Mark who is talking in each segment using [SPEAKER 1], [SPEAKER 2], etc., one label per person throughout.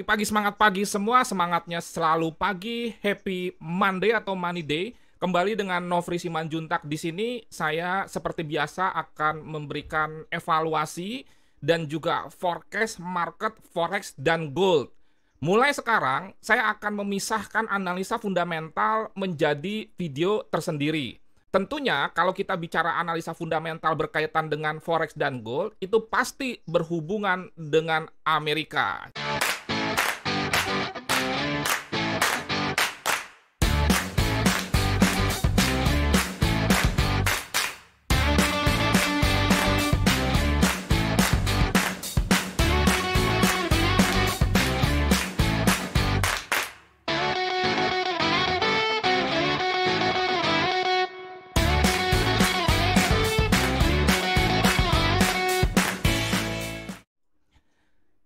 [SPEAKER 1] Semangat pagi semua, semangatnya selalu pagi, happy Monday atau Money Day. Kembali dengan Nofri Simanjuntak di sini, saya seperti biasa akan memberikan evaluasi dan juga forecast market forex dan gold. Mulai sekarang, saya akan memisahkan analisa fundamental menjadi video tersendiri. Tentunya kalau kita bicara analisa fundamental berkaitan dengan forex dan gold, itu pasti berhubungan dengan Amerika.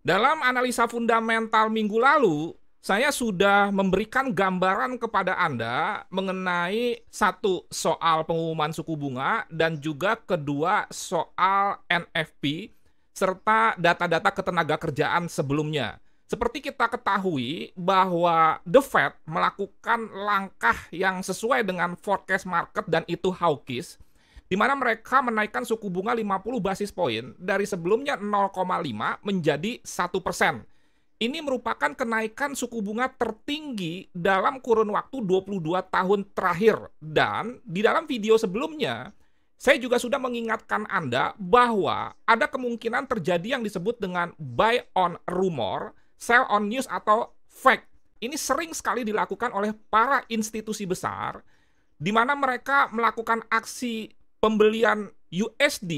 [SPEAKER 1] Dalam analisa fundamental minggu lalu, saya sudah memberikan gambaran kepada Anda mengenai satu, soal pengumuman suku bunga, dan juga kedua, soal NFP, serta data-data ketenaga kerjaan sebelumnya. Seperti kita ketahui bahwa The Fed melakukan langkah yang sesuai dengan forecast market dan itu hawkish, di mana mereka menaikkan suku bunga 50 basis poin dari sebelumnya 0,5 menjadi 1%. Ini merupakan kenaikan suku bunga tertinggi dalam kurun waktu 22 tahun terakhir. Dan di dalam video sebelumnya, saya juga sudah mengingatkan Anda bahwa ada kemungkinan terjadi yang disebut dengan buy on rumor, sell on news atau fact. Ini sering sekali dilakukan oleh para institusi besar, di mana mereka melakukan aksi pembelian USD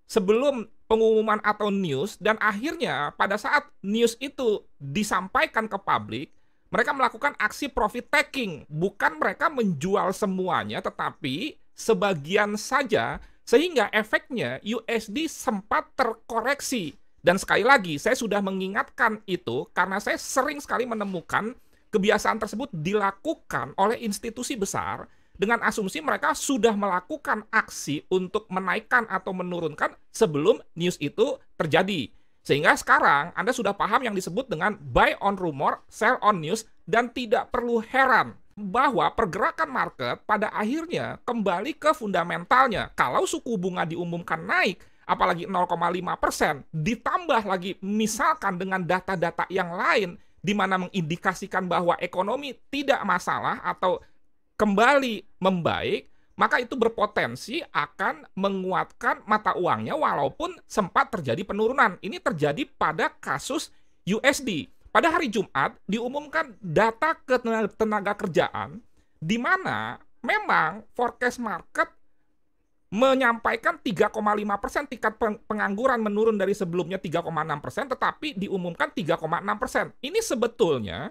[SPEAKER 1] sebelum pengumuman atau news, dan akhirnya pada saat news itu disampaikan ke publik, mereka melakukan aksi profit taking. Bukan mereka menjual semuanya, tetapi sebagian saja, sehingga efeknya USD sempat terkoreksi. Dan sekali lagi, saya sudah mengingatkan itu karena saya sering sekali menemukan kebiasaan tersebut dilakukan oleh institusi besar dengan asumsi mereka sudah melakukan aksi untuk menaikkan atau menurunkan sebelum news itu terjadi. Sehingga sekarang Anda sudah paham yang disebut dengan buy on rumor, sell on news, dan tidak perlu heran bahwa pergerakan market pada akhirnya kembali ke fundamentalnya. Kalau suku bunga diumumkan naik, apalagi 0,5%, ditambah lagi misalkan dengan data-data yang lain di mana mengindikasikan bahwa ekonomi tidak masalah atau kembali membaik, maka itu berpotensi akan menguatkan mata uangnya walaupun sempat terjadi penurunan. Ini terjadi pada kasus USD. Pada hari Jumat diumumkan data ketenaga kerjaan di mana memang forecast market menyampaikan 3,5% tingkat pengangguran menurun dari sebelumnya 3,6%, tetapi diumumkan 3,6%. Ini sebetulnya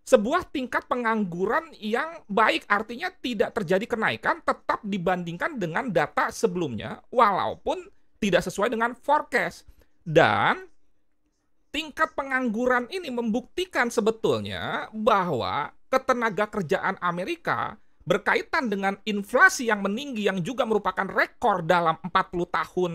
[SPEAKER 1] sebuah tingkat pengangguran yang baik, artinya tidak terjadi kenaikan tetap dibandingkan dengan data sebelumnya, walaupun tidak sesuai dengan forecast. Dan tingkat pengangguran ini membuktikan sebetulnya bahwa ketenaga kerjaan Amerika berkaitan dengan inflasi yang meninggi yang juga merupakan rekor dalam 40 tahun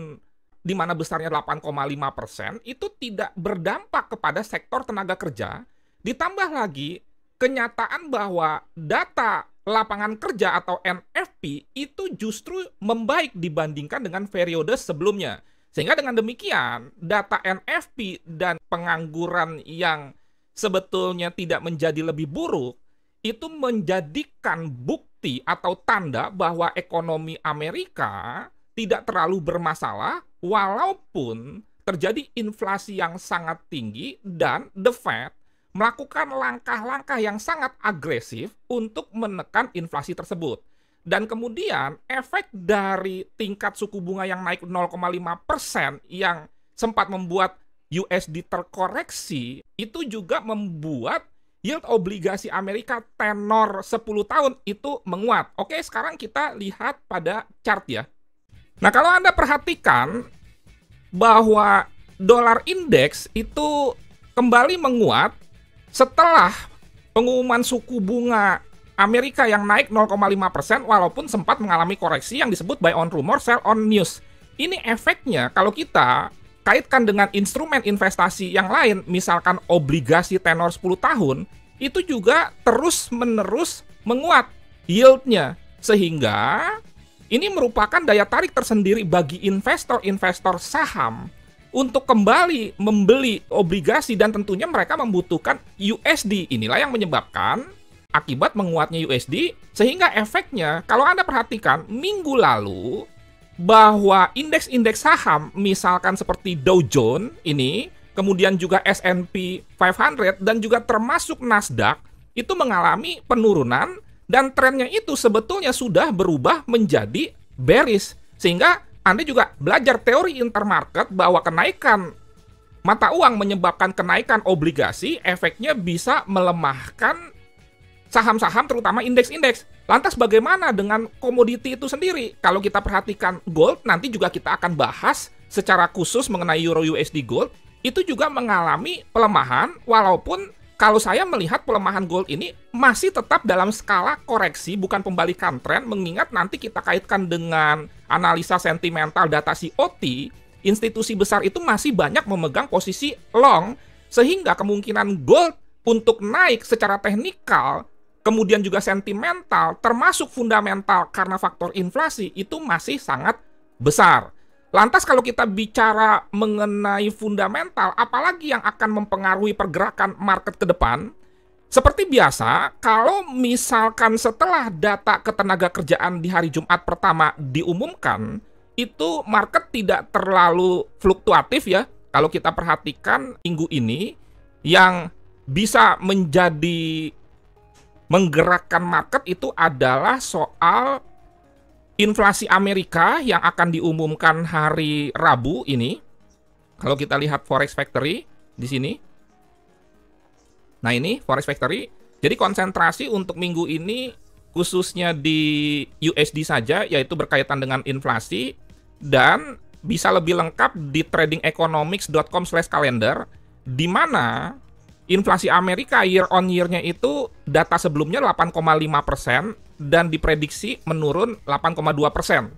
[SPEAKER 1] di mana besarnya 8,5%, itu tidak berdampak kepada sektor tenaga kerja. Ditambah lagi kenyataan bahwa data lapangan kerja atau NFP itu justru membaik dibandingkan dengan periode sebelumnya. Sehingga dengan demikian, data NFP dan pengangguran yang sebetulnya tidak menjadi lebih buruk, itu menjadikan bukti atau tanda bahwa ekonomi Amerika tidak terlalu bermasalah walaupun terjadi inflasi yang sangat tinggi dan The Fed melakukan langkah-langkah yang sangat agresif untuk menekan inflasi tersebut. Dan kemudian efek dari tingkat suku bunga yang naik 0,5% yang sempat membuat USD terkoreksi, itu juga membuat yield obligasi Amerika tenor 10 tahun itu menguat. Oke, sekarang kita lihat pada chart ya. Nah, kalau Anda perhatikan bahwa dolar indeks itu kembali menguat setelah pengumuman suku bunga Amerika yang naik 0,5% walaupun sempat mengalami koreksi yang disebut buy on rumor, sell on news. Ini efeknya kalau kita kaitkan dengan instrumen investasi yang lain, misalkan obligasi tenor 10 tahun, itu juga terus-menerus menguat yield-nya. Sehingga ini merupakan daya tarik tersendiri bagi investor-investor saham untuk kembali membeli obligasi, dan tentunya mereka membutuhkan USD. Inilah yang menyebabkan akibat menguatnya USD, sehingga efeknya kalau Anda perhatikan minggu lalu bahwa indeks-indeks saham misalkan seperti Dow Jones ini, kemudian juga S&P 500 dan juga termasuk Nasdaq itu mengalami penurunan, dan trennya itu sebetulnya sudah berubah menjadi bearish. Sehingga Anda juga belajar teori intermarket bahwa kenaikan mata uang menyebabkan kenaikan obligasi, efeknya bisa melemahkan saham-saham terutama indeks-indeks. Lantas bagaimana dengan komoditi itu sendiri? Kalau kita perhatikan gold, nanti juga kita akan bahas secara khusus mengenai Euro USD Gold, itu juga mengalami pelemahan, walaupun kalau saya melihat pelemahan gold ini masih tetap dalam skala koreksi, bukan pembalikan tren, mengingat nanti kita kaitkan dengan analisa sentimental data COT, institusi besar itu masih banyak memegang posisi long, sehingga kemungkinan gold untuk naik secara teknikal, kemudian juga sentimental, termasuk fundamental karena faktor inflasi, itu masih sangat besar. Lantas kalau kita bicara mengenai fundamental, apalagi yang akan mempengaruhi pergerakan market ke depan? Seperti biasa, kalau misalkan setelah data ketenagakerjaan di hari Jumat pertama diumumkan, itu market tidak terlalu fluktuatif ya. Kalau kita perhatikan minggu ini, yang bisa menjadi menggerakkan market itu adalah soal inflasi Amerika yang akan diumumkan hari Rabu ini. Kalau kita lihat Forex Factory di sini. Nah, ini Forex Factory. Jadi konsentrasi untuk minggu ini khususnya di USD saja, yaitu berkaitan dengan inflasi, dan bisa lebih lengkap di tradingeconomics.com/kalender, di mana inflasi Amerika year on year-nya itu data sebelumnya 8,5% dan diprediksi menurun 8,2%.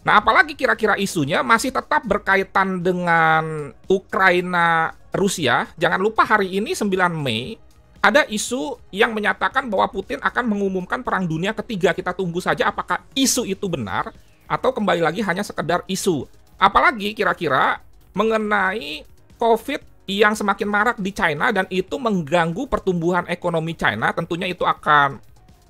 [SPEAKER 1] Nah, apalagi kira-kira isunya masih tetap berkaitan dengan Ukraina Rusia. Jangan lupa hari ini 9 Mei ada isu yang menyatakan bahwa Putin akan mengumumkan perang dunia ketiga. Kita tunggu saja apakah isu itu benar atau kembali lagi hanya sekedar isu. Apalagi kira-kira mengenai COVID yang semakin marak di China dan itu mengganggu pertumbuhan ekonomi China, tentunya itu akan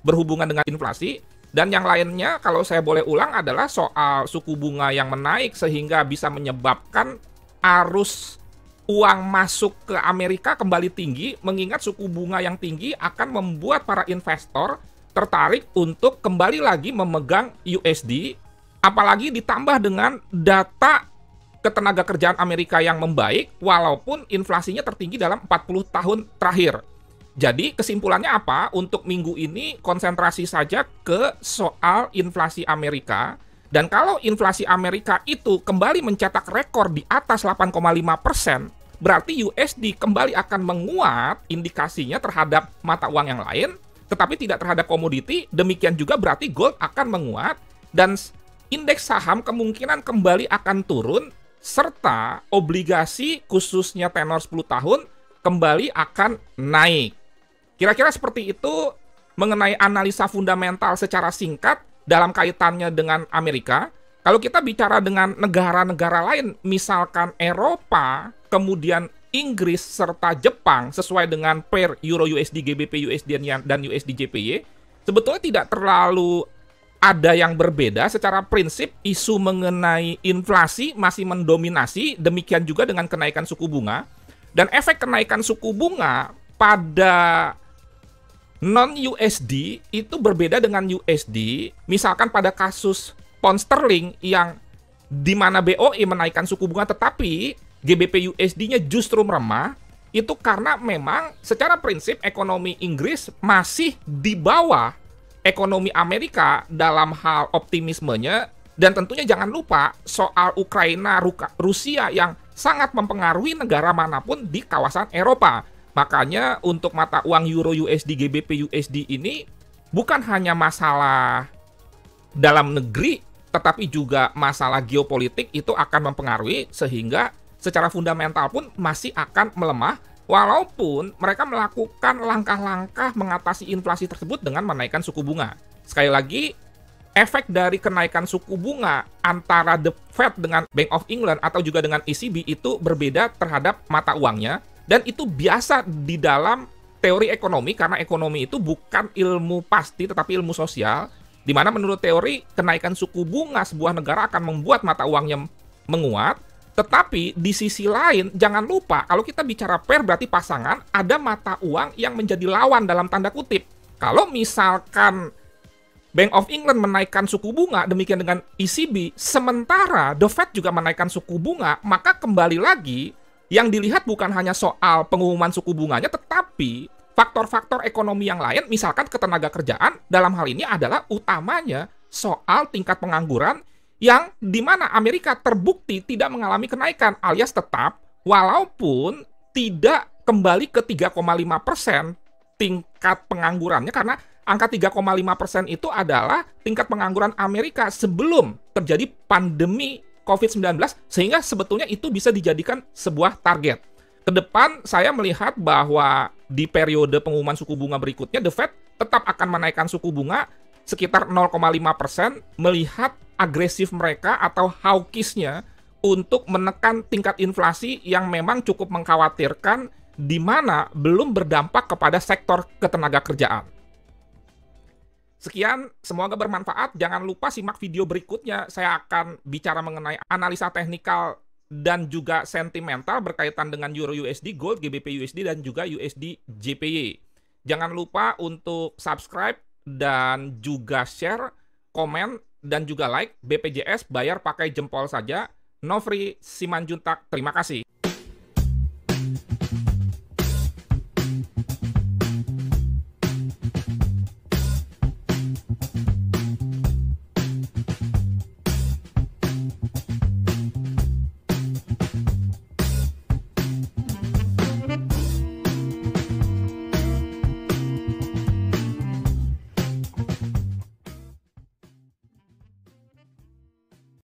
[SPEAKER 1] berhubungan dengan inflasi. Dan yang lainnya, kalau saya boleh ulang, adalah soal suku bunga yang menaik sehingga bisa menyebabkan arus uang masuk ke Amerika kembali tinggi, mengingat suku bunga yang tinggi akan membuat para investor tertarik untuk kembali lagi memegang USD, apalagi ditambah dengan data ketenagakerjaan Amerika yang membaik, walaupun inflasinya tertinggi dalam 40 tahun terakhir. Jadi kesimpulannya apa? Untuk minggu ini konsentrasi saja ke soal inflasi Amerika. Dan kalau inflasi Amerika itu kembali mencetak rekor di atas 8,5%, berarti USD kembali akan menguat indikasinya terhadap mata uang yang lain, tetapi tidak terhadap komoditi. Demikian juga berarti gold akan menguat, dan indeks saham kemungkinan kembali akan turun, serta obligasi khususnya tenor 10 tahun kembali akan naik. Kira-kira seperti itu mengenai analisa fundamental secara singkat dalam kaitannya dengan Amerika. Kalau kita bicara dengan negara-negara lain, misalkan Eropa, kemudian Inggris, serta Jepang, sesuai dengan pair Euro USD, GBP USD, dan USD JPY, sebetulnya tidak terlalu ada yang berbeda. Secara prinsip, isu mengenai inflasi masih mendominasi, demikian juga dengan kenaikan suku bunga. Dan efek kenaikan suku bunga pada non-USD itu berbeda dengan USD. Misalkan pada kasus pound sterling yang di mana BOE menaikkan suku bunga tetapi GBP USD-nya justru melemah, itu karena memang secara prinsip ekonomi Inggris masih di bawah ekonomi Amerika dalam hal optimismenya. Dan tentunya jangan lupa soal Ukraina, Rusia yang sangat mempengaruhi negara manapun di kawasan Eropa. Makanya untuk mata uang Euro USD, GBP USD ini bukan hanya masalah dalam negeri, tetapi juga masalah geopolitik itu akan mempengaruhi, sehingga secara fundamental pun masih akan melemah, walaupun mereka melakukan langkah-langkah mengatasi inflasi tersebut dengan menaikkan suku bunga. Sekali lagi, efek dari kenaikan suku bunga antara The Fed dengan Bank of England atau juga dengan ECB itu berbeda terhadap mata uangnya, dan itu biasa di dalam teori ekonomi, karena ekonomi itu bukan ilmu pasti tetapi ilmu sosial, di mana menurut teori kenaikan suku bunga sebuah negara akan membuat mata uangnya menguat. Tetapi di sisi lain jangan lupa, kalau kita bicara pair berarti pasangan, ada mata uang yang menjadi lawan dalam tanda kutip. Kalau misalkan Bank of England menaikkan suku bunga, demikian dengan ECB, sementara The Fed juga menaikkan suku bunga, maka kembali lagi yang dilihat bukan hanya soal pengumuman suku bunganya, tetapi faktor-faktor ekonomi yang lain, misalkan ketenaga kerjaan, dalam hal ini adalah utamanya soal tingkat pengangguran yang dimana Amerika terbukti tidak mengalami kenaikan, alias tetap, walaupun tidak kembali ke 3,5% tingkat penganggurannya, karena angka 3,5% itu adalah tingkat pengangguran Amerika sebelum terjadi pandemi COVID-19, sehingga sebetulnya itu bisa dijadikan sebuah target. Kedepan saya melihat bahwa di periode pengumuman suku bunga berikutnya, The Fed tetap akan menaikkan suku bunga sekitar 0,5%, melihat agresif mereka atau hawkish-nya untuk menekan tingkat inflasi yang memang cukup mengkhawatirkan, di mana belum berdampak kepada sektor ketenaga kerjaan. Sekian, semoga bermanfaat. Jangan lupa simak video berikutnya. Saya akan bicara mengenai analisa teknikal dan juga sentimental berkaitan dengan Euro USD, Gold, GBP USD, dan juga USD JPY. Jangan lupa untuk subscribe dan juga share, komen, dan juga like. BPJS bayar pakai jempol saja. Nofri Simanjuntak, terima kasih.